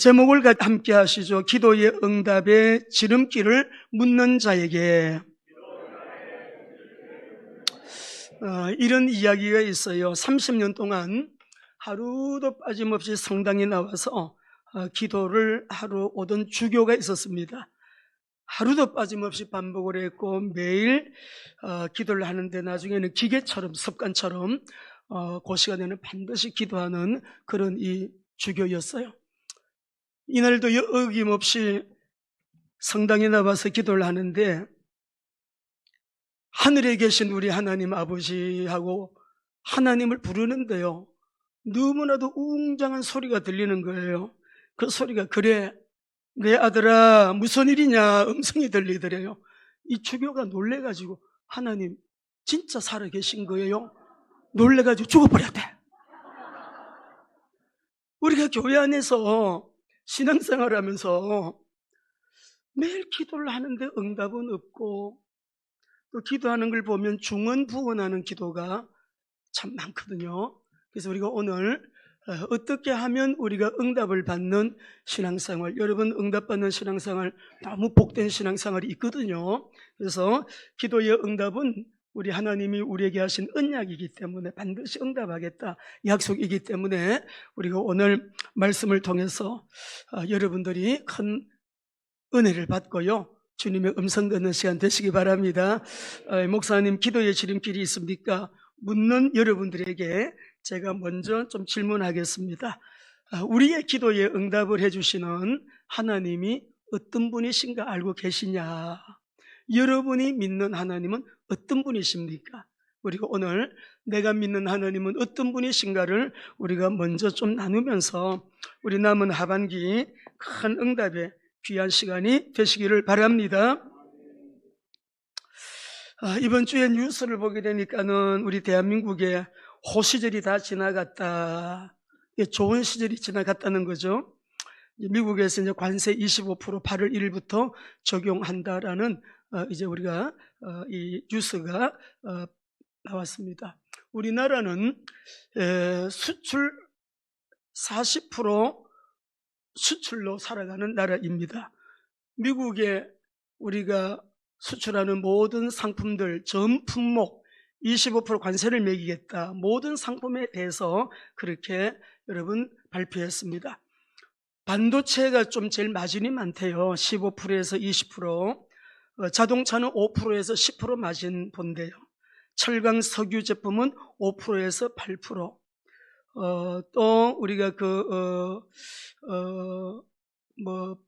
제목을 함께 하시죠. 기도의 응답의 지름길을 묻는 자에게. 이런 이야기가 있어요. 30년 동안 하루도 빠짐없이 성당에 나와서 기도를 하러 오던 주교가 있었습니다. 하루도 빠짐없이 반복을 했고 매일 기도를 하는데 나중에는 기계처럼 습관처럼 그 시간에는 반드시 기도하는 그런 이 주교였어요. 이날도 어김없이 성당에 나와서 기도를 하는데 하늘에 계신 우리 하나님 아버지하고 하나님을 부르는데요, 너무나도 웅장한 소리가 들리는 거예요. 그 소리가 그래 내 아들아 무슨 일이냐 음성이 들리더래요. 이 주교가 놀래가지고 하나님 진짜 살아계신 거예요? 놀래가지고 죽어버렸대. 우리가 교회 안에서 신앙생활 하면서 매일 기도를 하는데 응답은 없고 또 기도하는 걸 보면 중언부언하는 기도가 참 많거든요. 그래서 우리가 오늘 어떻게 하면 우리가 응답을 받는 신앙생활, 여러분 응답받는 신앙생활 너무 복된 신앙생활이 있거든요. 그래서 기도의 응답은 우리 하나님이 우리에게 하신 언약이기 때문에 반드시 응답하겠다 약속이기 때문에 우리가 오늘 말씀을 통해서 여러분들이 큰 은혜를 받고요, 주님의 음성 듣는 시간 되시기 바랍니다. 목사님 기도의 지름길이 있습니까? 묻는 여러분들에게 제가 먼저 좀 질문하겠습니다. 우리의 기도에 응답을 해주시는 하나님이 어떤 분이신가 알고 계시냐? 여러분이 믿는 하나님은 어떤 분이십니까? 우리가 오늘 내가 믿는 하나님은 어떤 분이신가를 우리가 먼저 좀 나누면서 우리 남은 하반기 큰 응답의 귀한 시간이 되시기를 바랍니다. 이번 주에 뉴스를 보게 되니까는 우리 대한민국에 호시절이 다 지나갔다, 좋은 시절이 지나갔다는 거죠. 미국에서 이제 관세 25% 8월 1일부터 적용한다라는 이제 우리가 이 뉴스가 나왔습니다. 우리나라는 수출 40% 수출로 살아가는 나라입니다. 미국에 우리가 수출하는 모든 상품들 전 품목 25% 관세를 매기겠다, 모든 상품에 대해서 그렇게 여러분 발표했습니다. 반도체가 좀 제일 마진이 많대요. 15%에서 20%. 자동차는 5%에서 10% 마진 본대요. 철강 석유 제품은 5%에서 8%. 또 우리가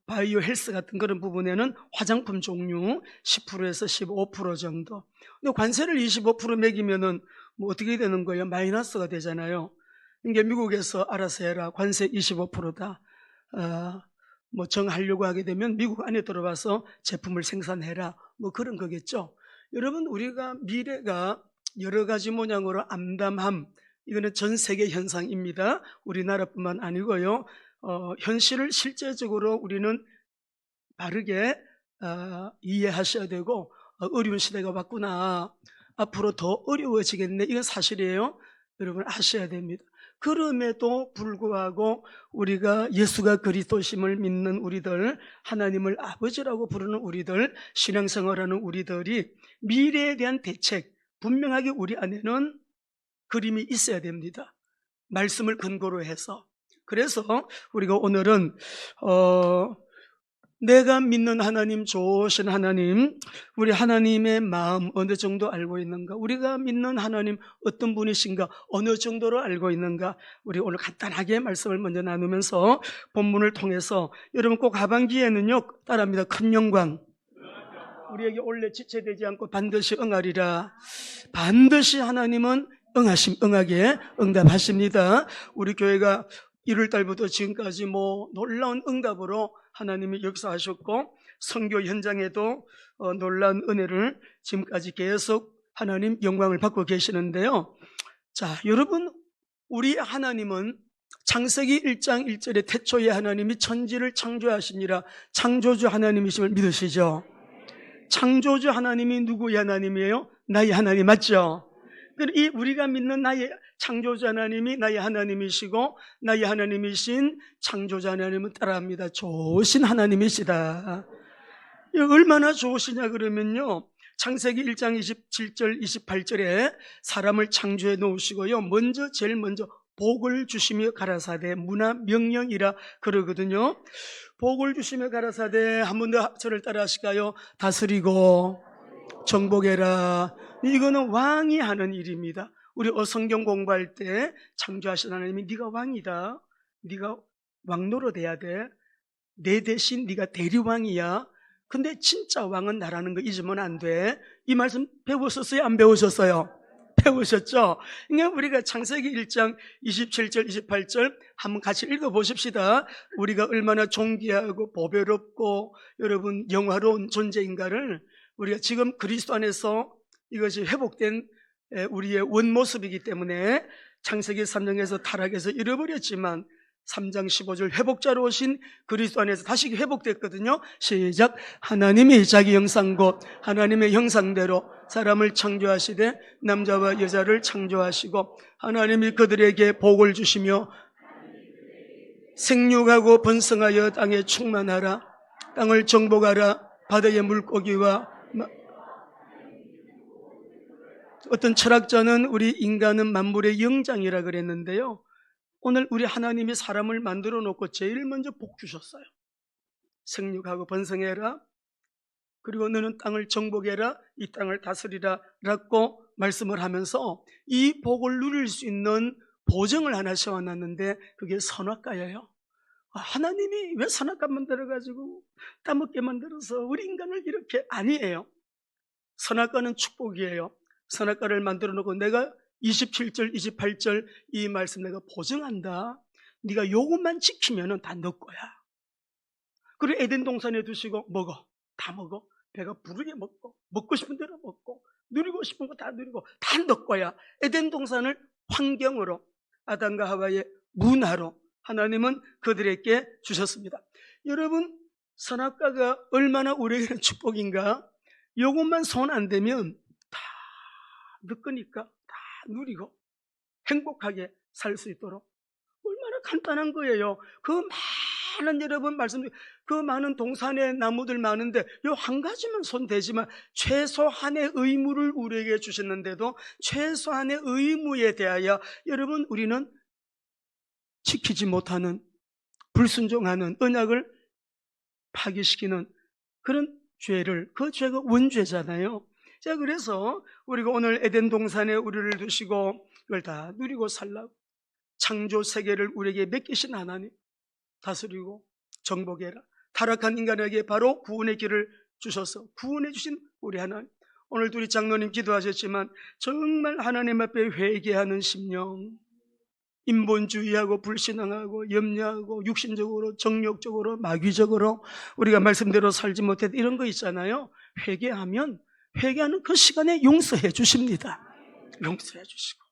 바이오 헬스 같은 그런 부분에는 화장품 종류 10%에서 15% 정도. 근데 관세를 25% 매기면은 뭐 어떻게 되는 거예요? 마이너스가 되잖아요. 이게 미국에서 알아서 해라, 관세 25%다. 뭐 정하려고 하게 되면 미국 안에 들어와서 제품을 생산해라, 뭐 그런 거겠죠. 여러분, 우리가 미래가 여러 가지 모양으로 암담함, 이거는 전 세계 현상입니다. 우리나라뿐만 아니고요. 현실을 실제적으로 우리는 바르게 이해하셔야 되고, 어려운 시대가 왔구나, 앞으로 더 어려워지겠네, 이건 사실이에요. 여러분 아셔야 됩니다. 그럼에도 불구하고 우리가 예수가 그리스도심을 믿는 우리들, 하나님을 아버지라고 부르는 우리들, 신앙생활하는 우리들이 미래에 대한 대책, 분명하게 우리 안에는 그림이 있어야 됩니다. 말씀을 근거로 해서. 그래서 우리가 오늘은 내가 믿는 하나님, 좋으신 하나님, 우리 하나님의 마음 어느 정도 알고 있는가, 우리가 믿는 하나님 어떤 분이신가 어느 정도로 알고 있는가, 우리 오늘 간단하게 말씀을 먼저 나누면서 본문을 통해서 여러분 꼭 하반기에는요 따라합니다. 큰 영광 우리에게 원래 지체되지 않고 반드시 응하리라. 반드시 하나님은 응하게 응답하십니다. 우리 교회가 1월달부터 지금까지 뭐 놀라운 응답으로 하나님이 역사하셨고, 선교 현장에도 놀라운 은혜를 지금까지 계속 하나님 영광을 받고 계시는데요. 자, 여러분, 우리 하나님은 창세기 1장 1절에 태초에 하나님이 천지를 창조하시니라, 창조주 하나님이심을 믿으시죠? 창조주 하나님이 누구의 하나님이에요? 나의 하나님 맞죠? 이 우리가 믿는 나의 창조자 하나님이 나의 하나님이시고 나의 하나님이신 창조자 하나님은 따라합니다. 좋으신 하나님이시다. 얼마나 좋으시냐 그러면요, 창세기 1장 27절 28절에 사람을 창조해 놓으시고요, 제일 먼저 복을 주시며 가라사대 문화 명령이라 그러거든요. 복을 주시며 가라사대, 한 번 더 저를 따라 하실까요? 다스리고 정복해라. 이거는 왕이 하는 일입니다. 우리 성경 공부할 때 창조하신 하나님이 네가 왕이다, 네가 왕노릇 해야 돼, 내 대신 네가 대리왕이야, 근데 진짜 왕은 나라는 거 잊으면 안 돼. 이 말씀 배우셨어요? 안 배우셨어요? 배우셨죠? 그러니까 우리가 창세기 1장 27절 28절 한번 같이 읽어보십시다. 우리가 얼마나 존귀하고 보배롭고 여러분 영화로운 존재인가를 우리가 지금 그리스도 안에서 이것이 회복된 우리의 원모습이기 때문에 창세기 3장에서 타락해서 잃어버렸지만 3장 15절 회복자로 오신 그리스도 안에서 다시 회복됐거든요. 시작. 하나님이 자기 형상 곧 하나님의 형상대로 사람을 창조하시되 남자와 여자를 창조하시고 하나님이 그들에게 복을 주시며 생육하고 번성하여 땅에 충만하라, 땅을 정복하라, 바다의 물고기와 어떤 철학자는 우리 인간은 만물의 영장이라 그랬는데요, 오늘 우리 하나님이 사람을 만들어 놓고 제일 먼저 복 주셨어요. 생육하고 번성해라, 그리고 너는 땅을 정복해라, 이 땅을 다스리라 라고 말씀을 하면서 이 복을 누릴 수 있는 보정을 하나 세워놨는데 그게 선악과예요. 하나님이 왜 선악과 만들어가지고 따먹게 만들어서 우리 인간을 이렇게, 아니에요. 선악과는 축복이에요. 선악과를 만들어 놓고 내가 27절 28절 이 말씀 내가 보증한다, 네가 요것만 지키면 다 너 거야. 그리고 에덴 동산에 두시고 먹어, 다 먹어, 배가 부르게 먹고 먹고 싶은 대로 먹고 누리고 싶은 거 다 누리고 다 너 거야. 에덴 동산을 환경으로, 아담과 하와의 문화로 하나님은 그들에게 주셨습니다. 여러분, 선악과가 얼마나 우리에게는 축복인가. 요것만 손 안 대면 다 너 거니까 다 누리고 행복하게 살 수 있도록 얼마나 간단한 거예요. 그 많은, 여러분 말씀, 그 많은 동산에 나무들 많은데 요 한 가지만 손 대지만 최소한의 의무를 우리에게 주셨는데도 최소한의 의무에 대하여 여러분 우리는 지키지 못하는, 불순종하는, 언약을 파기시키는 그런 죄를, 그 죄가 원죄잖아요. 자, 그래서 우리가 오늘 에덴 동산에 우리를 두시고 그걸 다 누리고 살라고 창조 세계를 우리에게 맡기신 하나님, 다스리고 정복해라, 타락한 인간에게 바로 구원의 길을 주셔서 구원해 주신 우리 하나님, 오늘도 우리 장로님 기도하셨지만 정말 하나님 앞에 회개하는 심령, 인본주의하고 불신앙하고 염려하고 육신적으로 정욕적으로 마귀적으로 우리가 말씀대로 살지 못했다, 이런 거 있잖아요. 회개하면 회개하는 그 시간에 용서해 주십니다. 용서해 주시고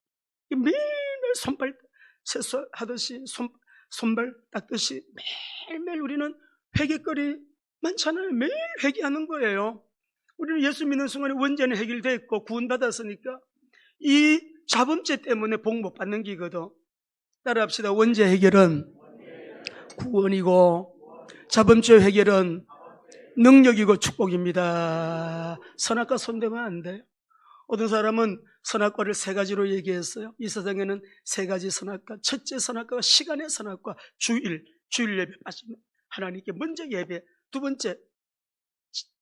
매일매일 손발 세수하듯이 손발 닦듯이 매일매일 우리는 회개거리 많잖아요. 매일 회개하는 거예요. 우리는 예수 믿는 순간에 원죄는 해결됐고 구원받았으니까 이 자범죄 때문에 복 못 받는 기거든. 따라합시다. 원죄 해결은 구원이고 자범죄 해결은 능력이고 축복입니다. 선악과 손대면 안 돼요. 어떤 사람은 선악과를 세 가지로 얘기했어요. 이 세상에는 세 가지 선악과. 첫째 선악과가 시간의 선악과, 주일 예배 빠지면 하나님께 먼저 예배. 두 번째,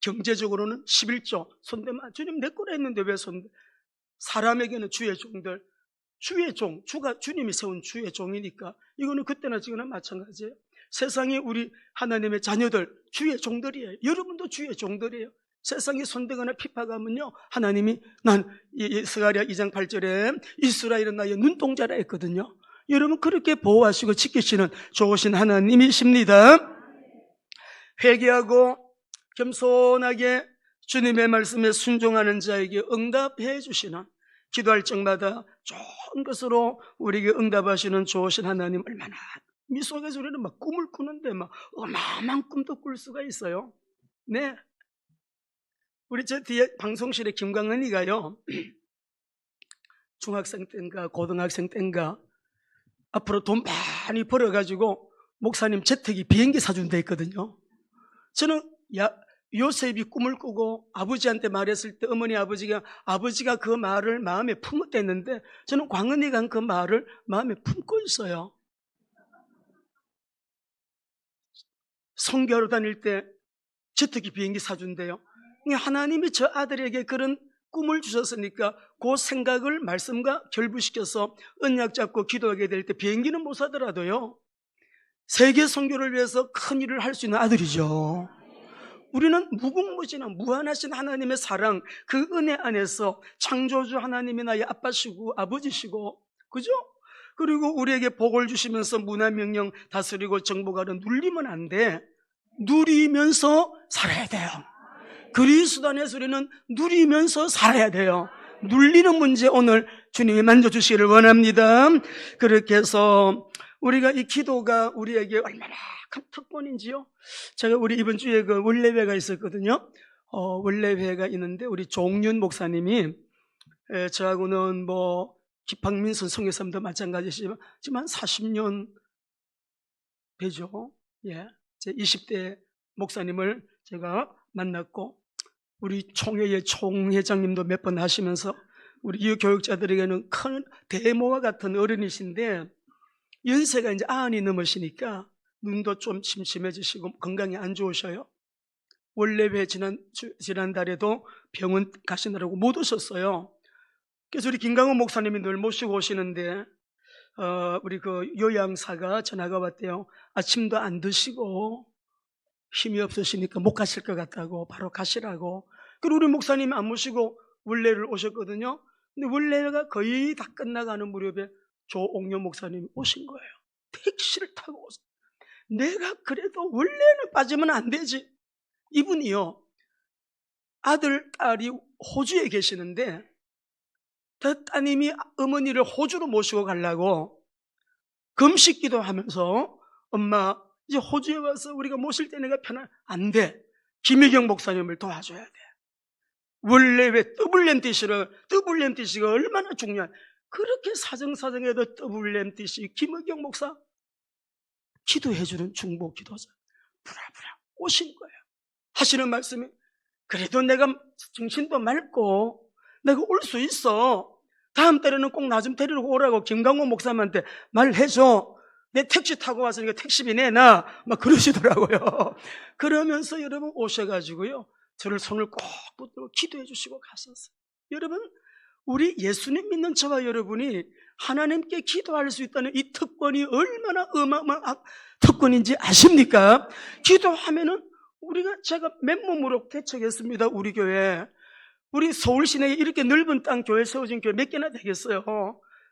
경제적으로는 11조 손대면, 주님 내 거라 했는데 왜 손대. 사람에게는 주의 종들, 주의 종, 주가 주님이 세운 주의 종이니까 이거는 그때나 지금이나 마찬가지예요. 세상에 우리 하나님의 자녀들 주의 종들이에요. 여러분도 주의 종들이에요. 세상에 손대거나 핍박하면요, 하나님이 스가랴 2장 8절에 이스라엘은 나의 눈동자라 했거든요. 여러분 그렇게 보호하시고 지키시는 좋으신 하나님이십니다. 회개하고 겸손하게 주님의 말씀에 순종하는 자에게 응답해 주시는, 기도할 적마다 좋은 것으로 우리에게 응답하시는 좋으신 하나님, 얼마나 미소에서 우리는 막 꿈을 꾸는데 막 어마어마한 꿈도 꿀 수가 있어요. 네, 우리 저 뒤에 방송실에 김광은이가요 중학생 때인가 고등학생 때인가 앞으로 돈 많이 벌어가지고 목사님 재택이 비행기 사준다 했거든요. 저는 요셉이 꿈을 꾸고 아버지한테 말했을 때 어머니 아버지가 그 말을 마음에 품었다 했는데 저는 광은이가 한 그 말을 마음에 품고 있어요. 성교하러 다닐 때 재택이 비행기 사준대요. 하나님이 저 아들에게 그런 꿈을 주셨으니까 그 생각을 말씀과 결부시켜서 언약 잡고 기도하게 될 때 비행기는 못 사더라도요 세계 선교를 위해서 큰 일을 할 수 있는 아들이죠. 우리는 무궁무진한 무한하신 하나님의 사랑, 그 은혜 안에서 창조주 하나님이 나의 아빠시고 아버지시고, 그죠? 그리고 우리에게 복을 주시면서 문화명령 다스리고 정복하는 누리면 안 돼. 누리면서 살아야 돼요. 그리스도 안에서 우리는 누리면서 살아야 돼요. 눌리는 문제 오늘 주님이 만져주시기를 원합니다. 그렇게 해서 우리가 이 기도가 우리에게 얼마나 큰 특권인지요. 제가 우리 이번 주에 그 원래회가 있었거든요. 원래회가 있는데 우리 종윤 목사님이 저하고는 뭐 박민선 성교사님도 마찬가지시지만 지금 한 40년 되죠. 예, 제 20대 목사님을 제가 만났고 우리 총회의 총회장님도 몇 번 하시면서 우리 이 교육자들에게는 큰 대모와 같은 어른이신데 연세가 이제 90이 넘으시니까 눈도 좀 침침해지시고 건강이 안 좋으셔요. 원래회 지난달에도 병원 가시느라고 못 오셨어요. 그래서 우리 김강원 목사님이 늘 모시고 오시는데 우리 그 요양사가 전화가 왔대요. 아침도 안 드시고 힘이 없으시니까 못 가실 것 같다고 바로 가시라고. 그리고 우리 목사님이 안 모시고 원래를 오셨거든요. 근데 원래가 거의 다 끝나가는 무렵에 조옥녀 목사님이 오신 거예요. 택시를 타고 오세요. 내가 그래도 원래는 빠지면 안 되지. 이분이요, 아들, 딸이 호주에 계시는데 따님이 어머니를 호주로 모시고 가려고 금식기도 하면서 엄마 이제 호주에 와서 우리가 모실 때 내가 안 돼. 김혜경 목사님을 도와줘야 돼. 원래 왜 WMTC가 얼마나 중요한, 그렇게 사정사정해도 WMTC 김혜경 목사 기도해주는 중보 기도자 부랴부랴 오신 거예요. 하시는 말씀이 그래도 내가 정신도 맑고 내가 올 수 있어. 다음 달에는 꼭 나 좀 데리러 오라고 김강호 목사님한테 말해줘. 내 택시 타고 왔으니까 택시비 내놔. 막 그러시더라고요. 그러면서 여러분 오셔가지고요 저를 손을 꼭 붙들고 기도해 주시고 가셨어요. 여러분 우리 예수님 믿는 저와 여러분이 하나님께 기도할 수 있다는 이 특권이 얼마나 어마어마한 특권인지 아십니까? 기도하면은 제가 맨몸으로 개척했습니다. 우리 교회. 우리 서울 시내에 이렇게 넓은 땅 교회 세워진 교회 몇 개나 되겠어요.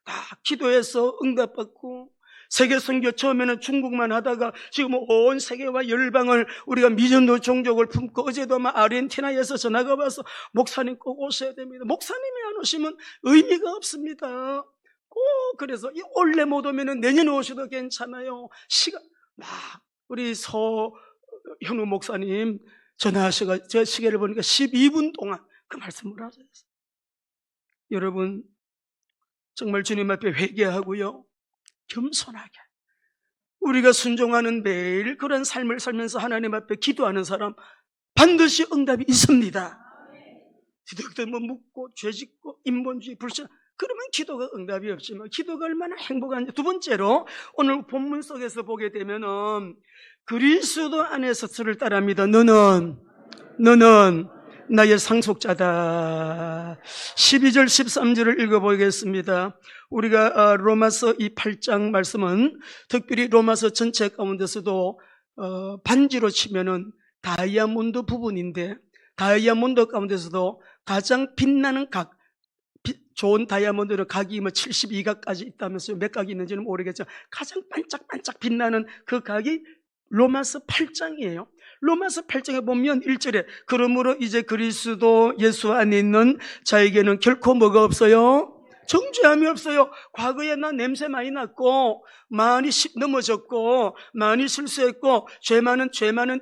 다 기도해서 응답받고 세계 선교 처음에는 중국만 하다가 지금 온 세계와 열방을 우리가 미전도 종족을 품고 어제도 아마 아르헨티나에서 전화가 와서 목사님 꼭 오셔야 됩니다. 목사님이 안 오시면 의미가 없습니다. 꼭 그래서 올해 못 오면 내년에 오셔도 괜찮아요. 막 우리 서현우 목사님 전화하셔가 제 시계를 보니까 12분 동안 그 말씀을 하셨어요. 여러분 정말 주님 앞에 회개하고요 겸손하게 우리가 순종하는 매일 그런 삶을 살면서 하나님 앞에 기도하는 사람 반드시 응답이 있습니다. 뒤덕대면 묻고 죄짓고 인본주의 불신, 그러면 기도가 응답이 없지만 기도가 얼마나 행복한지. 두 번째로 오늘 본문 속에서 보게 되면은 그리스도 안에서 저를 따릅니다. 너는 나의 상속자다. 12절 13절을 읽어보겠습니다. 우리가 로마서 이 8장 말씀은 특별히 로마서 전체 가운데서도 반지로 치면은 다이아몬드 부분인데 다이아몬드 가운데서도 가장 빛나는 각, 좋은 다이아몬드는 각이 72각까지 있다면서요. 몇 각이 있는지는 모르겠지만 가장 반짝반짝 빛나는 그 각이 로마서 8장이에요. 로마서 8장에 보면 1절에 그러므로 이제 그리스도 예수 안에 있는 자에게는 결코 뭐가 없어요? 정죄함이 없어요. 과거에 나 냄새 많이 났고 많이 넘어졌고 많이 실수했고 죄 많은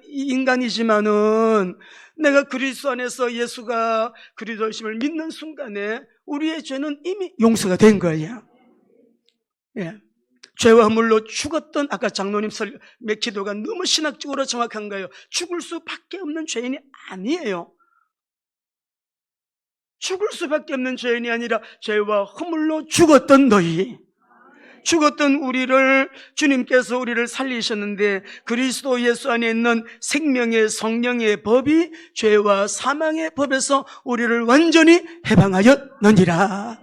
인간이지만은 내가 그리스도 안에서 예수가 그리스도이심을 믿는 순간에 우리의 죄는 이미 용서가 된 거야. 예. 죄와 허물로 죽었던 아까 장로님 기도가 너무 신학적으로 정확한 거예요. 죽을 수밖에 없는 죄인이 아니에요. 죽을 수밖에 없는 죄인이 아니라 죄와 허물로 죽었던 너희, 죽었던 우리를 주님께서 우리를 살리셨는데 그리스도 예수 안에 있는 생명의 성령의 법이 죄와 사망의 법에서 우리를 완전히 해방하였느니라.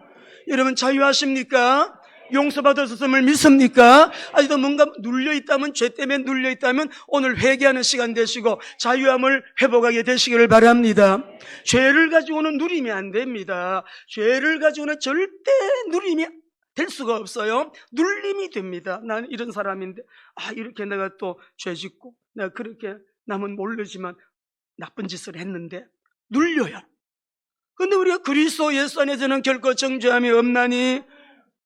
여러분 자유하십니까? 용서받으셨음을 믿습니까? 아직도 뭔가 눌려있다면, 죄 때문에 눌려있다면 오늘 회개하는 시간 되시고 자유함을 회복하게 되시기를 바랍니다. 죄를 가지고는 누림이 안 됩니다. 죄를 가지고는 절대 누림이 될 수가 없어요. 눌림이 됩니다. 나는 이런 사람인데 이렇게 내가 또 죄 짓고 내가 그렇게 남은 모르지만 나쁜 짓을 했는데 눌려요. 그런데 우리가 그리스도 예수 안에서는 결코 정죄함이 없나니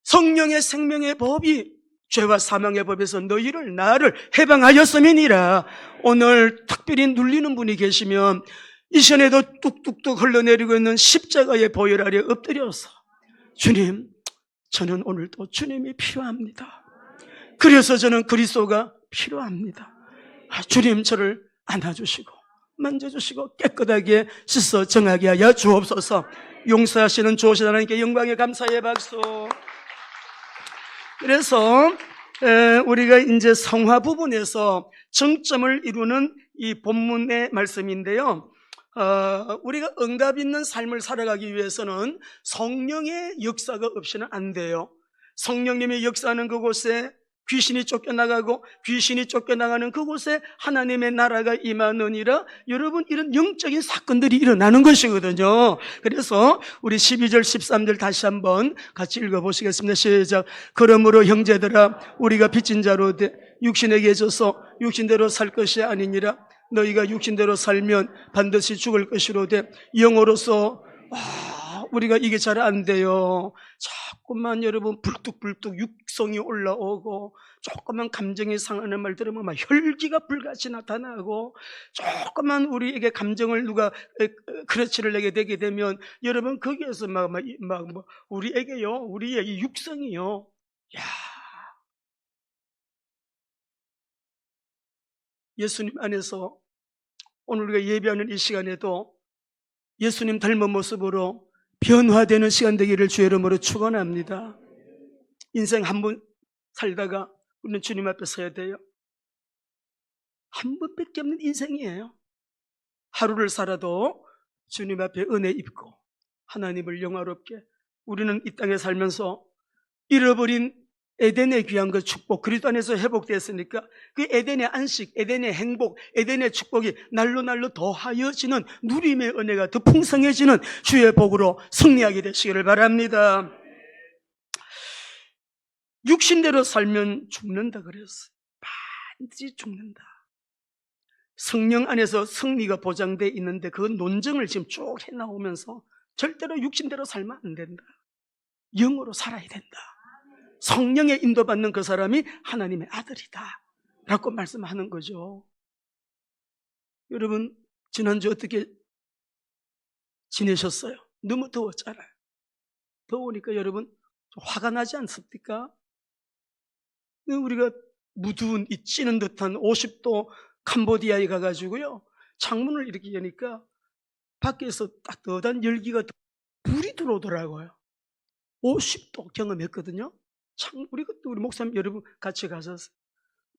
성령의 생명의 법이 죄와 사망의 법에서 너희를 나를 해방하였음이니라. 오늘 특별히 눌리는 분이 계시면 이 시간에도 뚝뚝뚝 흘러내리고 있는 십자가의 보혈 아래 엎드려서 주님, 저는 오늘도 주님이 필요합니다. 그래서 저는 그리스도가 필요합니다. 주님 저를 안아주시고 만져주시고 깨끗하게 씻어 정하게 하여 주옵소서. 용서하시는 주오신 하나님께 영광의 감사의 박수. 그래서 우리가 이제 성화 부분에서 정점을 이루는 이 본문의 말씀인데요. 우리가 응답 있는 삶을 살아가기 위해서는 성령의 역사가 없이는 안 돼요. 성령님의 역사하는 그곳에 귀신이 쫓겨나가고 귀신이 쫓겨나가는 그곳에 하나님의 나라가 임하느니라. 여러분 이런 영적인 사건들이 일어나는 것이거든요. 그래서 우리 12절 13절 다시 한번 같이 읽어보시겠습니다. 시작. 그러므로 형제들아 우리가 빚진 자로 돼 육신에게 져서 육신대로 살 것이 아니니라. 너희가 육신대로 살면 반드시 죽을 것이로되 영으로서 우리가 이게 잘 안 돼요. 자꾸만 여러분 불뚝불뚝 육성이 올라오고 조금만 감정이 상하는 말 들으면 막 혈기가 불같이 나타나고 조금만 우리에게 감정을 누가 크러치를 내게 되게 되면 여러분 거기에서 우리에게요, 우리의 이 육성이요. 예수님 안에서 오늘 우리가 예배하는 이 시간에도 예수님 닮은 모습으로 변화되는 시간 되기를 주의 이름으로 축원합니다. 인생 한 번 살다가 우리는 주님 앞에 서야 돼요. 한 번밖에 없는 인생이에요. 하루를 살아도 주님 앞에 은혜 입고 하나님을 영화롭게 우리는 이 땅에 살면서 잃어버린 에덴의 귀한 그 축복 그리스도 안에서 회복되었으니까 그 에덴의 안식, 에덴의 행복, 에덴의 축복이 날로 날로 더하여지는 누림의 은혜가 더 풍성해지는 주의 복으로 승리하게 되시기를 바랍니다. 육신대로 살면 죽는다 그랬어요. 반드시 죽는다. 성령 안에서 승리가 보장되어 있는데 그 논증을 지금 쭉 해나오면서 절대로 육신대로 살면 안 된다. 영으로 살아야 된다. 성령의 인도받는 그 사람이 하나님의 아들이다 라고 말씀하는 거죠. 여러분 지난주 어떻게 지내셨어요? 너무 더웠잖아요. 더우니까 여러분 화가 나지 않습니까? 우리가 무두운 이 찌는 듯한 50도 캄보디아에 가가지고요 창문을 이렇게 여니까 밖에서 따뜻한 열기가 불이 들어오더라고요. 50도 경험했거든요. 우리 목사님 여러분 같이 가서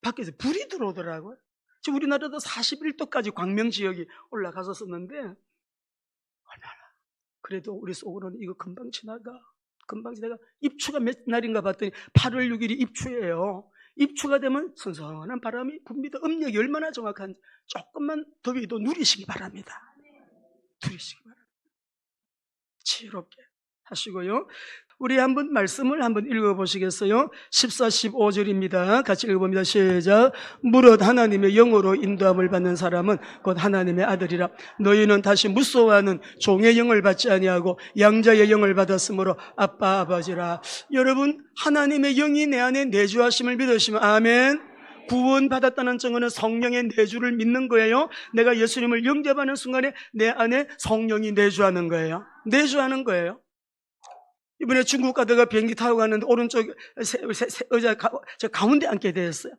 밖에서 불이 들어오더라고요. 지금 우리나라도 41도까지 광명지역이 올라갔었는데 얼마나 그래도 우리 속으로는 이거 금방 지나가 입추가 몇 날인가 봤더니 8월 6일이 입추예요. 입추가 되면 선선한 바람이 붑니다. 음력이 얼마나 정확한지 조금만 더위도 누리시기 바랍니다. 누리시기 바랍니다. 지혜롭게 하시고요. 우리 한번 말씀을 한번 읽어보시겠어요? 14, 15절입니다. 같이 읽어봅니다. 시작. 무릇 하나님의 영으로 인도함을 받는 사람은 곧 하나님의 아들이라. 너희는 다시 무소하는 종의 영을 받지 아니하고 양자의 영을 받았으므로 아빠 아버지라. 여러분, 하나님의 영이 내 안에 내주하심을 믿으시면 아멘. 구원받았다는 증거는 성령의 내주를 믿는 거예요. 내가 예수님을 영접하는 순간에 내 안에 성령이 내주하는 거예요. 내주하는 거예요. 이번에 중국 가다가 비행기 타고 가는데 오른쪽 의자 저 가운데 앉게 되었어요.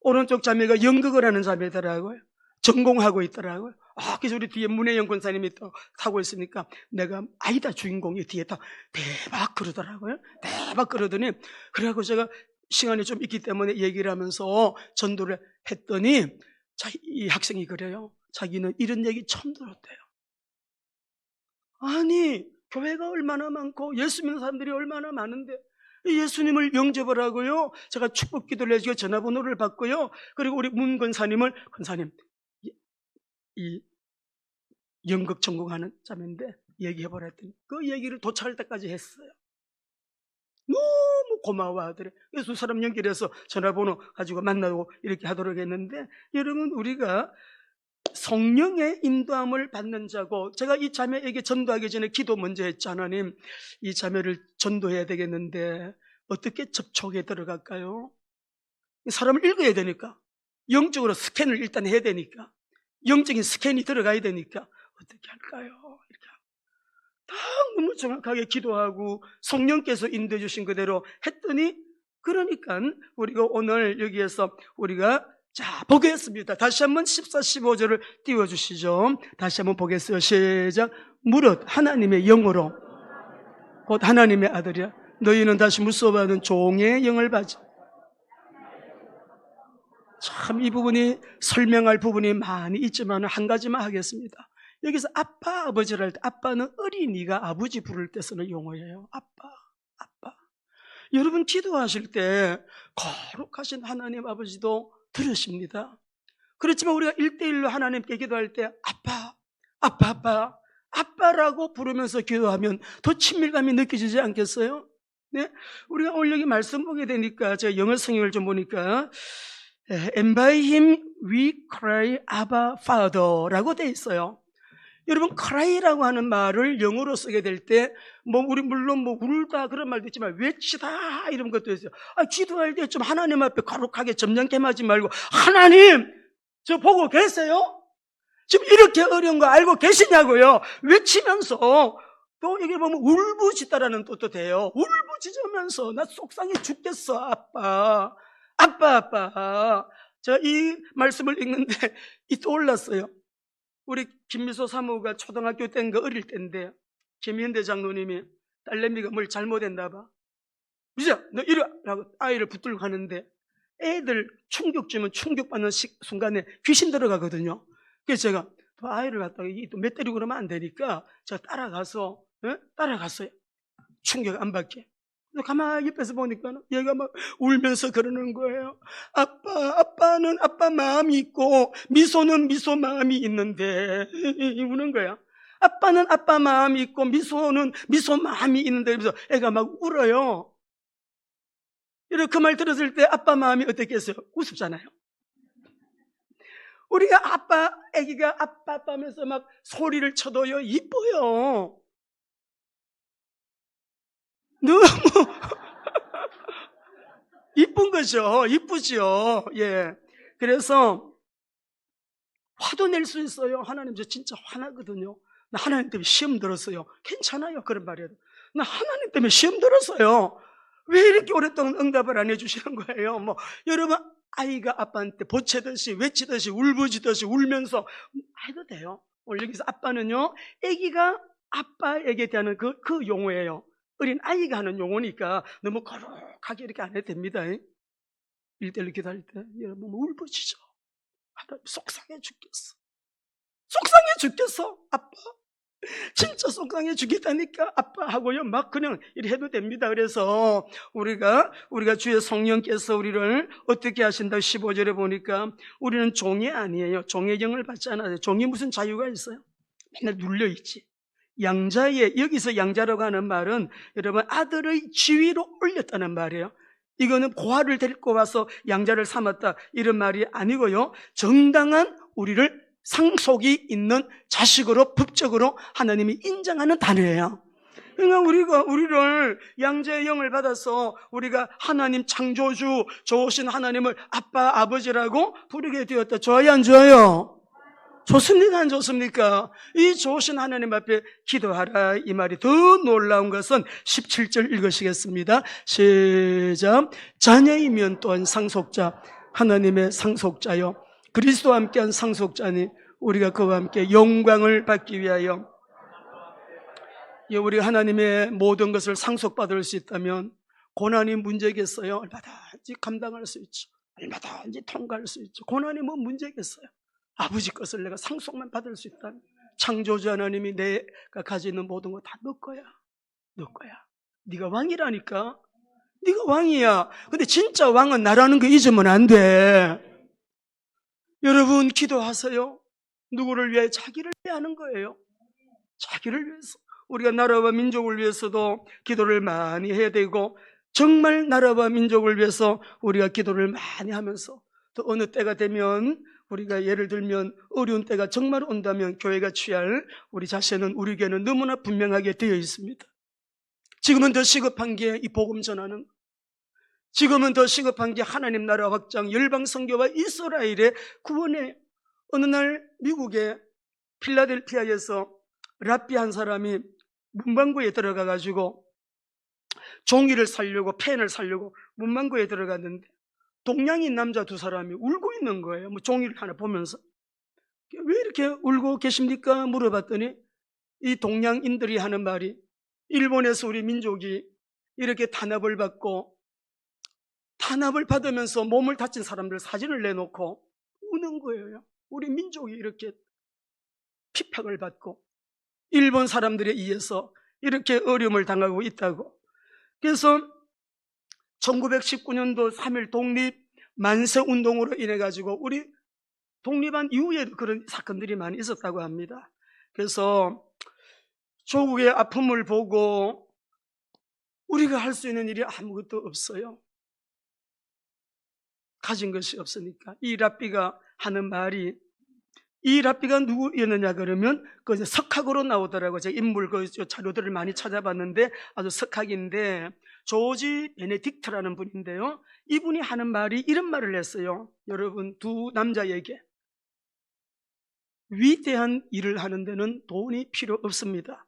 오른쪽 자매가 연극을 하는 자매더라고요. 전공하고 있더라고요. 그래서 우리 뒤에 문혜영 권사님이 또 타고 있으니까 내가 아이다 주인공이 뒤에 딱 대박 그러더라고요. 대박 그러더니 그래갖고 제가 시간이 좀 있기 때문에 얘기를 하면서 전도를 했더니 이 학생이 그래요. 자기는 이런 얘기 처음 들었대요. 아니, 교회가 얼마나 많고 예수 믿는 사람들이 얼마나 많은데 예수님을 영접을 하고요. 제가 축복 기도를 해주고 전화번호를 받고요. 그리고 우리 문 권사님을 권사님 이 연극 전공하는 자매인데 얘기해보라 했더니 그 얘기를 도착할 때까지 했어요. 너무 고마워하더래. 그래서 두 사람 연결해서 전화번호 가지고 만나고 이렇게 하도록 했는데 여러분, 우리가 성령의 인도함을 받는 자고, 제가 이 자매에게 전도하기 전에 기도 먼저 했죠. 하나님, 이 자매를 전도해야 되겠는데 어떻게 접촉에 들어갈까요? 사람을 읽어야 되니까, 영적으로 스캔을 일단 해야 되니까, 영적인 스캔이 들어가야 되니까 어떻게 할까요? 이렇게 딱 너무 정확하게 기도하고 성령께서 인도해 주신 그대로 했더니, 그러니까 우리가 오늘 여기에서 우리가 자, 보겠습니다. 다시 한번 14, 15절을 띄워주시죠. 다시 한번 보겠어요. 시작. 무릇 하나님의 영으로 곧 하나님의 아들이야. 너희는 다시 무서워하는 종의 영을 받지. 참, 이 부분이 설명할 부분이 많이 있지만 한 가지만 하겠습니다. 여기서 아빠, 아버지를 할 때 아빠는 어린이가 아버지 부를 때 쓰는 용어예요. 아빠, 아빠. 여러분, 기도하실 때 거룩하신 하나님 아버지도 들으십니다. 그렇지만 우리가 1대1로 하나님께 기도할 때 아빠, 아빠, 아빠, 아빠라고 부르면서 기도하면 더 친밀감이 느껴지지 않겠어요? 네? 우리가 오늘 여기 말씀 보게 되니까 제가 영어 성경을 좀 보니까 And by him we cry Abba Father라고 돼 있어요. 여러분, cry라고 하는 말을 영어로 쓰게 될 때 우리 물론 울다 그런 말도 있지만 외치다 이런 것도 있어요. 기도할 때 좀 하나님 앞에 거룩하게 점잖게하지 말고 하나님, 저 보고 계세요? 지금 이렇게 어려운 거 알고 계시냐고요? 외치면서 또 여기 보면 울부짖다라는 뜻도 돼요. 울부짖으면서 나 속상해 죽겠어 아빠, 아빠, 아빠. 제가 이 말씀을 읽는데 이 떠올랐어요. 우리 김미소 사모가 초등학교 때인가 어릴 때인데 김현대 장로님이 딸내미가 뭘 잘못했나 봐. 미자, 너 이리 와! 라고 아이를 붙들고 가는데 애들 충격 주면 충격받는 순간에 귀신 들어가거든요. 그래서 제가 아이를 갖다가 또 몇 때리고 그러면 안 되니까 제가 따라갔어요. 충격 안 받게. 가만히 옆에서 보니까 얘가 막 울면서 그러는 거예요. 아빠는 아빠 마음이 있고 미소는 미소 마음이 있는데 우는 거야. 아빠는 아빠 마음이 있고 미소는 미소 마음이 있는데 그래서 애가 막 울어요. 이렇게 그 말 들었을 때 아빠 마음이 어떻겠어요? 우습잖아요. 우리가 애기가 아빠 하면서 막 소리를 쳐도요, 이뻐요. 너무 이쁜 거죠. 이쁘죠. 예. 그래서 화도 낼 수 있어요. 하나님, 저 진짜 화나거든요. 나 하나님 때문에 시험 들었어요. 괜찮아요. 그런 말이에요. 나 하나님 때문에 시험 들었어요. 왜 이렇게 오랫동안 응답을 안 해주시는 거예요? 여러분, 아이가 아빠한테 보채듯이 외치듯이 울부짖듯이 울면서 해도 돼요. 오늘 여기서 아빠는요, 아기가 아빠에게 대한 그 용어예요. 어린 아이가 하는 용어니까 너무 거룩하게 이렇게 안 해도 됩니다. 1대1로 기도할 때 여러분 울부짖어. 속상해 죽겠어. 속상해 죽겠어. 아빠. 진짜 속상해 죽겠다니까 아빠 하고요. 막 그냥 이렇게 해도 됩니다. 그래서 우리가 주의 성령께서 우리를 어떻게 하신다 15절에 보니까 우리는 종이 아니에요. 종의 영을 받지 않아요. 종이 무슨 자유가 있어요? 맨날 눌려있지. 양자의, 여기서 양자라고 하는 말은 여러분 아들의 지위로 올렸다는 말이에요. 이거는 고아를 데리고 와서 양자를 삼았다 이런 말이 아니고요, 정당한 우리를 상속이 있는 자식으로 법적으로 하나님이 인정하는 단어예요. 그러니까 우리를 양자의 영을 받아서 우리가 하나님 창조주 좋으신 하나님을 아빠 아버지라고 부르게 되었다. 좋아요 안 좋아요? 좋습니까 안 좋습니까? 이 좋으신 하나님 앞에 기도하라 이 말이 더 놀라운 것은 17절 읽으시겠습니다. 시작. 자녀이면 또한 상속자, 하나님의 상속자요 그리스도와 함께한 상속자니 우리가 그와 함께 영광을 받기 위하여, 우리가 하나님의 모든 것을 상속받을 수 있다면 고난이 문제겠어요? 얼마든지 감당할 수 있죠. 얼마든지 통과할 수 있죠. 고난이 뭐 문제겠어요? 아버지 것을 내가 상속만 받을 수 있다면 창조주 하나님이 내가 가지는 모든 거 다 너 거야. 너 거야. 네가 왕이라니까. 네가 왕이야. 근데 진짜 왕은 나라는 거 잊으면 안 돼. 여러분 기도하세요. 누구를 위해? 자기를 위해 하는 거예요. 자기를 위해서. 우리가 나라와 민족을 위해서도 기도를 많이 해야 되고, 정말 나라와 민족을 위해서 우리가 기도를 많이 하면서 또 어느 때가 되면 우리가 예를 들면 어려운 때가 정말 온다면 교회가 취할 우리 자세는 우리에게는 너무나 분명하게 되어 있습니다. 지금은 더 시급한 게 이 복음 전하는, 지금은 더 시급한 게 하나님 나라 확장, 열방 선교와 이스라엘의 구원에, 어느 날 미국의 필라델피아에서 랍비 한 사람이 문방구에 들어가 가지고 종이를 사려고 펜을 사려고 문방구에 들어갔는데 동양인 남자 두 사람이 울고 있는 거예요. 뭐 종이를 하나 보면서. 왜 이렇게 울고 계십니까? 물어봤더니 이 동양인들이 하는 말이, 일본에서 우리 민족이 이렇게 탄압을 받고 탄압을 받으면서 몸을 다친 사람들 사진을 내놓고 우는 거예요. 우리 민족이 이렇게 핍박을 받고 일본 사람들에 의해서 이렇게 어려움을 당하고 있다고. 그래서 1919년도 3.1 독립 만세 운동으로 인해 가지고 우리 독립한 이후에도 그런 사건들이 많이 있었다고 합니다. 그래서 조국의 아픔을 보고 우리가 할 수 있는 일이 아무것도 없어요. 가진 것이 없으니까. 이 랍비가 하는 말이, 이 랍비가 누구였느냐 그러면 그 석학으로 나오더라고요. 제가 인물 그 자료들을 많이 찾아봤는데 아주 석학인데 조지 베네딕트라는 분인데요. 이분이 하는 말이 이런 말을 했어요. 여러분, 두 남자에게 위대한 일을 하는 데는 돈이 필요 없습니다.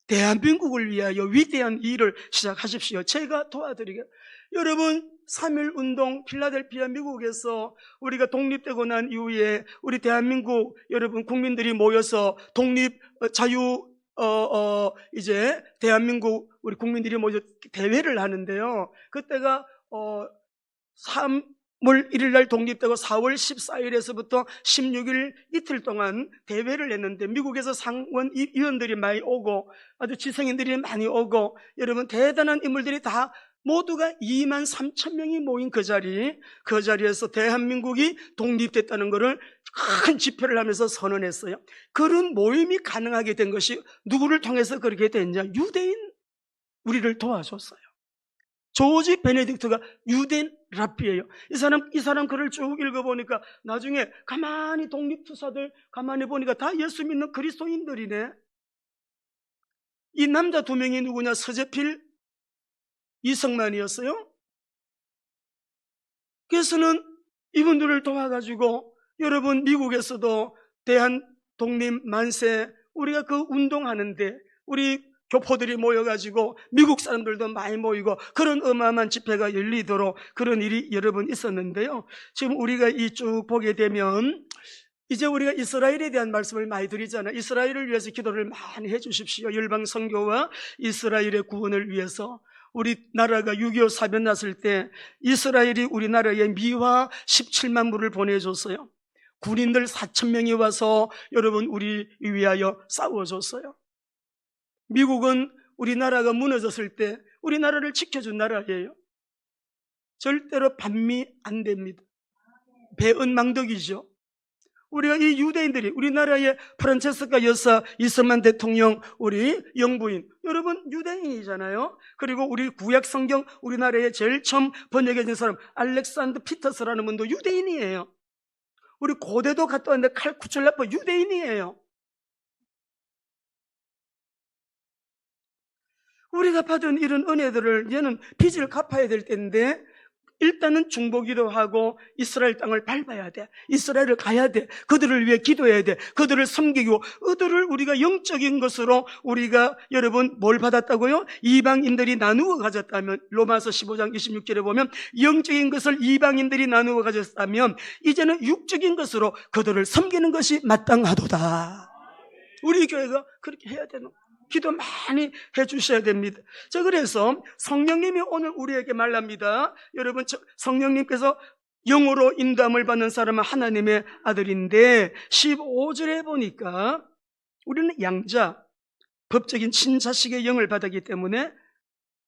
대한민국을 위하여 위대한 일을 시작하십시오. 제가 도와드리겠습니다. 여러분, 3.1 운동, 필라델피아 미국에서 우리가 독립되고 난 이후에 우리 대한민국 여러분 국민들이 모여서 독립 자유 이제 대한민국 우리 국민들이 모여 대회를 하는데요. 그때가 3월 1일 날 독립되고 4월 14일에서부터 16일 이틀 동안 대회를 했는데 미국에서 상원 의원들이 많이 오고 아주 지성인들이 많이 오고 여러분 대단한 인물들이 다 모두가 23,000명이 모인 그 자리에서 대한민국이 독립됐다는 것을 큰 집회를 하면서 선언했어요. 그런 모임이 가능하게 된 것이 누구를 통해서 그렇게 됐냐? 유대인 우리를 도와줬어요. 조지 베네딕트가 유대인 랍비예요. 이 사람 글을 쭉 읽어보니까 나중에 가만히 독립투사들 가만히 보니까 다 예수 믿는 그리스도인들이네. 이 남자 두 명이 누구냐? 서재필, 이성만이었어요. 그래서는 이분들을 도와가지고 여러분 미국에서도 대한 독립 만세 우리가 그 운동하는데 우리 교포들이 모여가지고 미국 사람들도 많이 모이고 그런 어마어마한 집회가 열리도록 그런 일이 여러 번 있었는데요. 지금 우리가 이 쭉 보게 되면 이제 우리가 이스라엘에 대한 말씀을 많이 드리잖아요. 이스라엘을 위해서 기도를 많이 해 주십시오. 열방 선교와 이스라엘의 구원을 위해서. 우리나라가 6.25 사변 났을 때 이스라엘이 우리나라에 미화 17만 부를 보내줬어요. 군인들 4,000명이 와서 여러분 우리 위하여 싸워줬어요. 미국은 우리나라가 무너졌을 때 우리나라를 지켜준 나라예요. 절대로 반미 안 됩니다. 배은망덕이죠. 우리가 이 유대인들이 우리나라의 프란체스카 여사, 이스만 대통령, 우리 영부인, 여러분 유대인이잖아요. 그리고 우리 구약 성경 우리나라에 제일 처음 번역해진 사람 알렉산더 피터스라는 분도 유대인이에요. 우리 고대도 갔다 왔는데 칼쿠출라프 유대인이에요. 우리가 받은 이런 은혜들을 얘는 빚을 갚아야 될 텐데 일단은 중보기도 하고 이스라엘 땅을 밟아야 돼. 이스라엘을 가야 돼. 그들을 위해 기도해야 돼. 그들을 섬기고 그들을 우리가 영적인 것으로 우리가 여러분 뭘 받았다고요? 이방인들이 나누어 가졌다면 로마서 15장 26절에 보면 영적인 것을 이방인들이 나누어 가졌다면 이제는 육적인 것으로 그들을 섬기는 것이 마땅하도다. 우리 교회가 그렇게 해야 되는 기도 많이 해주셔야 됩니다. 자, 그래서 성령님이 오늘 우리에게 말합니다. 여러분, 성령님께서 영으로 인도함을 받는 사람은 하나님의 아들인데 15절에 보니까 우리는 양자, 법적인 친자식의 영을 받았기 때문에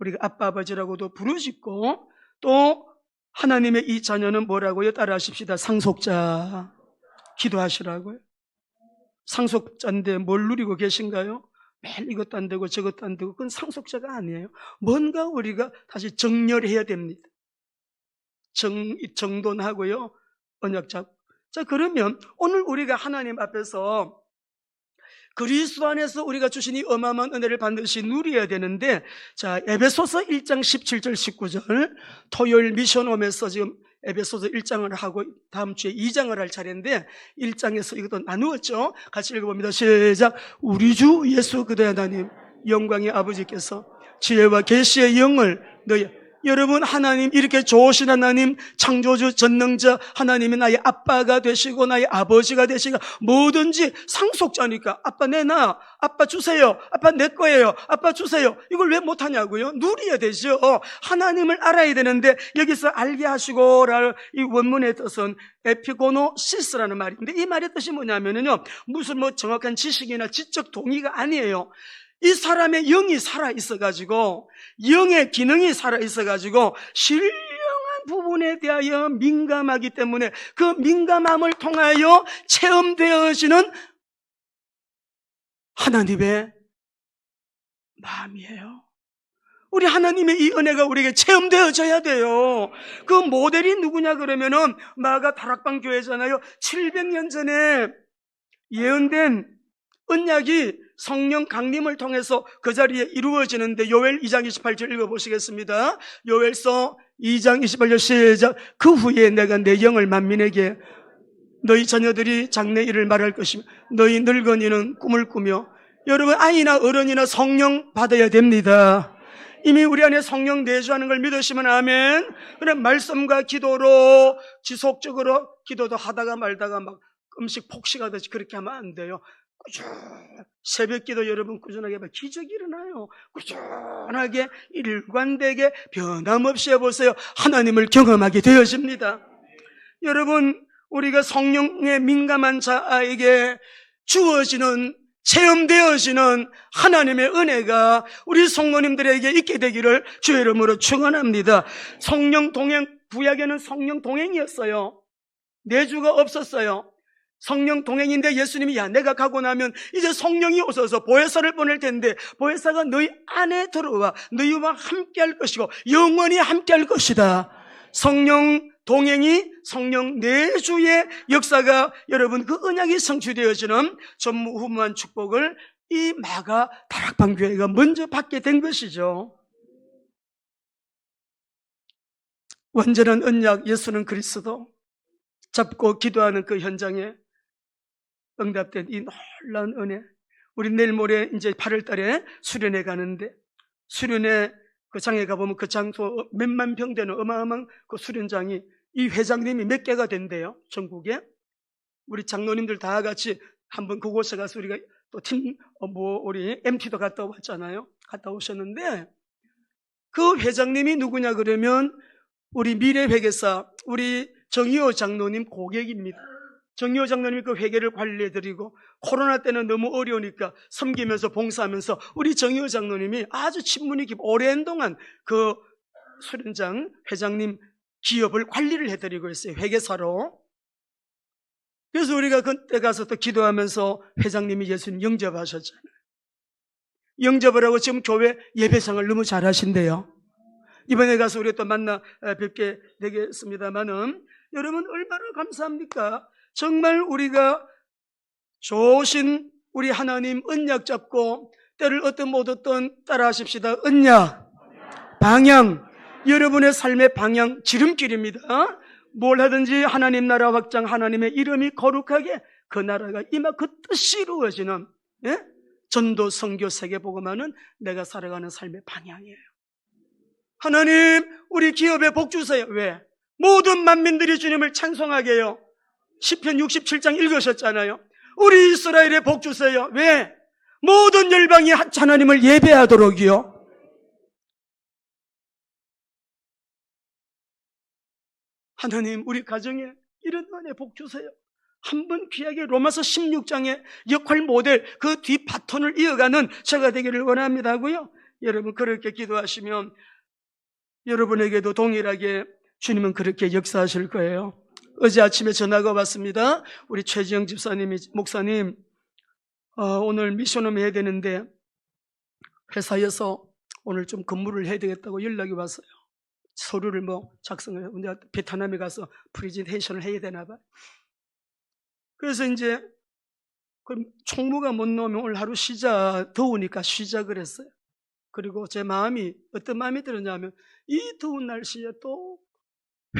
우리가 아빠 아버지라고도 부르짖고 또 하나님의 이 자녀는 뭐라고요? 따라하십시다. 상속자. 기도하시라고요. 상속자인데 뭘 누리고 계신가요? 매일 이것도 안 되고 저것도 안 되고 그건 상속자가 아니에요. 뭔가 우리가 다시 정렬해야 됩니다. 정돈하고요. 언약 잡고. 자, 그러면 오늘 우리가 하나님 앞에서 그리스도 안에서 우리가 주신 이 어마어마한 은혜를 반드시 누려야 되는데, 자, 에베소서 1장 17절 19절 토요일 미션홈에서 지금 에베소서 1장을 하고 다음 주에 2장을 할 차례인데 1장에서 이것도 나누었죠. 같이 읽어봅니다. 시작. 우리 주 예수 그리스도의 하나님 영광의 아버지께서 지혜와 계시의 영을 너희 여러분 하나님 이렇게 좋으신 하나님 창조주 전능자 하나님이 나의 아빠가 되시고 나의 아버지가 되시고 뭐든지 상속자니까 아빠 내놔 아빠 주세요 아빠 내 거예요 아빠 주세요 이걸 왜 못하냐고요? 누려야 되죠. 하나님을 알아야 되는데 여기서 알게 하시고라는 이 원문의 뜻은 에피고노시스라는 말인데 이 말의 뜻이 뭐냐면요 무슨 뭐 정확한 지식이나 지적 동의가 아니에요. 이 사람의 영이 살아있어가지고 영의 기능이 살아있어가지고 신령한 부분에 대하여 민감하기 때문에 그 민감함을 통하여 체험되어지는 하나님의 마음이에요. 우리 하나님의 이 은혜가 우리에게 체험되어져야 돼요. 그 모델이 누구냐 그러면은 마가 다락방 교회잖아요. 700년 전에 예언된 언약이 성령 강림을 통해서 그 자리에 이루어지는데 요엘 2장 28절 읽어보시겠습니다. 요엘서 2장 28절 시작. 그 후에 내가 내 영을 만민에게 너희 자녀들이 장래 일을 말할 것이며 너희 늙은이는 꿈을 꾸며 여러분 아이나 어른이나 성령 받아야 됩니다. 이미 우리 안에 성령 내주하는 걸 믿으시면 아멘. 그럼 말씀과 기도로 지속적으로 기도도 하다가 말다가 막 음식 폭식하듯이 그렇게 하면 안 돼요. 새벽 기도 여러분 꾸준하게 해봐. 기적이 일어나요. 꾸준하게 일관되게 변함없이 해보세요. 하나님을 경험하게 되어집니다. 여러분 우리가 성령에 민감한 자에게 주어지는 체험되어지는 하나님의 은혜가 우리 성도님들에게 있게 되기를 주의 이름으로 축원합니다. 성령 동행, 구약에는 성령 동행이었어요. 내주가 없었어요. 성령 동행인데 예수님이 야 내가 가고 나면 이제 성령이 오셔서 보혜사를 보낼 텐데 보혜사가 너희 안에 들어와 너희와 함께 할 것이고 영원히 함께 할 것이다. 성령 동행이 성령 내주의 역사가 여러분 그 언약이 성취되어지는 전무후무한 축복을 이 마가 다락방 교회가 먼저 받게 된 것이죠. 완전한 언약 예수는 그리스도 잡고 기도하는 그 현장에 응답된 이 놀라운 은혜. 우리 내일 모레 이제 8월 달에 수련회 가는데 수련회 그 장에 가보면 그 장소 몇만 평 되는 어마어마한 그 수련장이 이 회장님이 몇 개가 된대요. 전국에. 우리 장로님들 다 같이 한번 그곳에 가서 우리가 또 우리 MT도 갔다 왔잖아요. 갔다 오셨는데 그 회장님이 누구냐 그러면 우리 미래회계사 우리 정의호 장로님 고객입니다. 정의호 장로님이 그 회계를 관리해드리고 코로나 때는 너무 어려우니까 섬기면서 봉사하면서 우리 정의호 장로님이 아주 친분이 깊고 오랜 동안 그 수련장 회장님 기업을 관리를 해드리고 있어요. 회계사로. 그래서 우리가 그때 가서 또 기도하면서 회장님이 예수님 영접하셨잖아요. 영접을 하고 지금 교회 예배상을 너무 잘하신대요. 이번에 가서 우리 또 만나 뵙게 되겠습니다만은 여러분 얼마나 감사합니까? 정말 우리가 좋으신 우리 하나님 언약 잡고 때를 얻든 못 얻든 따라하십시다. 언약, 방향, 여러분의 삶의 방향, 지름길입니다. 뭘 하든지 하나님 나라 확장, 하나님의 이름이 거룩하게 그 나라가 임하 그 뜻이 이루어지는, 예? 전도, 선교, 세계복음하는 내가 살아가는 삶의 방향이에요. 하나님 우리 기업에 복 주세요. 왜? 모든 만민들이 주님을 찬송하게 해요. 시편 67장 읽으셨잖아요. 우리 이스라엘에 복 주세요. 왜? 모든 열방이 하나님을 예배하도록이요. 하나님 우리 가정에 이런 은혜 복 주세요. 한번 귀하게 로마서 16장의 역할 모델 그 뒤 바톤을 이어가는 제가 되기를 원합니다 하고요. 여러분 그렇게 기도하시면 여러분에게도 동일하게 주님은 그렇게 역사하실 거예요. 어제 아침에 전화가 왔습니다. 우리 최지영 집사님이 목사님 오늘 미션홈 해야 되는데 회사에서 오늘 좀 근무를 해야 되겠다고 연락이 왔어요. 서류를 작성해요. 근데 베트남에 가서 프레젠테이션을 해야 되나 봐요. 그래서 이제 총무가 못 나오면 오늘 하루 쉬자, 더우니까 쉬자 그랬어요. 그리고 제 마음이 어떤 마음이 들었냐면 이 더운 날씨에 또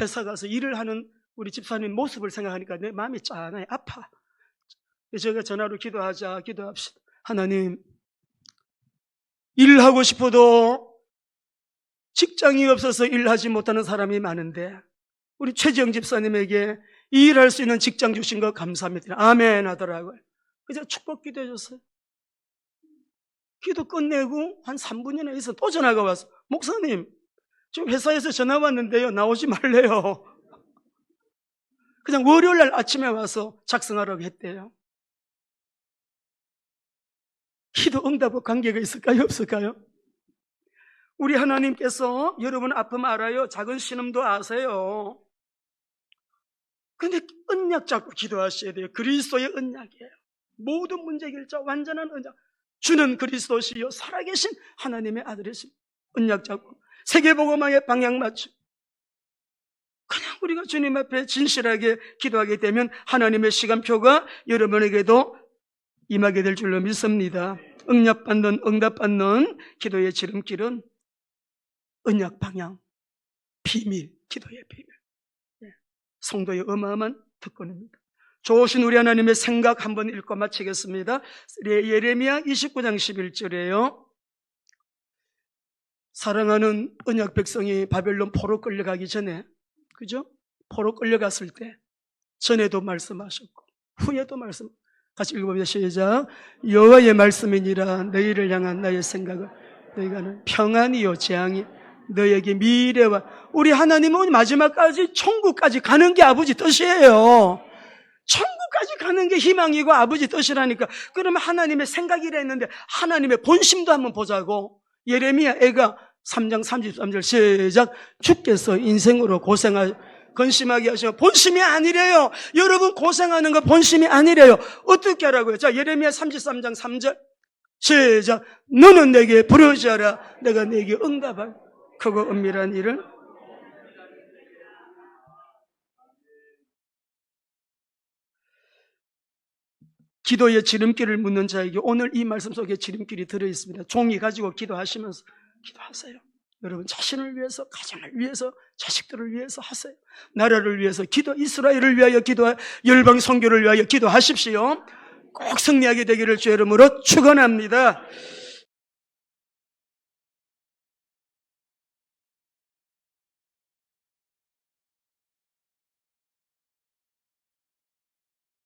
회사 가서 일을 하는 우리 집사님 모습을 생각하니까 내 마음이 짠해, 아파. 제가 전화로 기도합시다. 하나님, 일하고 싶어도 직장이 없어서 일하지 못하는 사람이 많은데 우리 최지영 집사님에게 일할 수 있는 직장 주신 거 감사합니다. 아멘 하더라고요. 그래서 축복 기도해 줬어요. 기도 끝내고 한 3분이나 있어 또 전화가 와서 목사님 지금 회사에서 전화 왔는데요 나오지 말래요. 그냥 월요일 날 아침에 와서 작성하라고 했대요. 기도 응답과 관계가 있을까요? 없을까요? 우리 하나님께서 여러분 아픔 알아요. 작은 신음도 아세요. 근데 언약 잡고 기도하셔야 돼요. 그리스도의 언약이에요. 모든 문제 해결자 완전한 언약. 주는 그리스도시요 살아계신 하나님의 아들이신 언약 잡고 세계복음화의 방향 맞추. 그냥 우리가 주님 앞에 진실하게 기도하게 되면 하나님의 시간표가 여러분에게도 임하게 될 줄로 믿습니다. 응답받는 기도의 지름길은 언약 방향, 비밀, 기도의 비밀. 성도의 어마어마한 특권입니다. 좋으신 우리 하나님의 생각 한번 읽고 마치겠습니다. 예레미야 29장 11절에요. 사랑하는 언약 백성이 바벨론 포로 끌려가기 전에, 그죠? 포로 끌려갔을 때 전에도 말씀하셨고 후에도 말씀. 같이 읽어보자. 시작. 여호와의 말씀이니라 너희를 향한 나의 생각은 너희가 평안이요 재앙이 너에게 미래와 우리 하나님은 마지막까지 천국까지 가는 게 아버지 뜻이에요. 천국까지 가는 게 희망이고 아버지 뜻이라니까. 그러면 하나님의 생각이라 했는데 하나님의 본심도 한번 보자고. 예레미야 애가 3장 33절 시작. 주께서 인생으로 근심하게 하시면 본심이 아니래요. 여러분 고생하는 거 본심이 아니래요. 어떻게 하라고요? 자, 예레미야 33장 3절 시작. 너는 내게 부르짖어라 내가 내게 응답할 크고 은밀한 일을. 기도의 지름길을 묻는 자에게 오늘 이 말씀 속에 지름길이 들어있습니다. 종이 가지고 기도하시면서 기도하세요. 여러분 자신을 위해서, 가정을 위해서, 자식들을 위해서 하세요. 나라를 위해서 이스라엘을 위하여 열방 선교를 위하여 기도하십시오. 꼭 승리하게 되기를 주의 이름으로 축원합니다.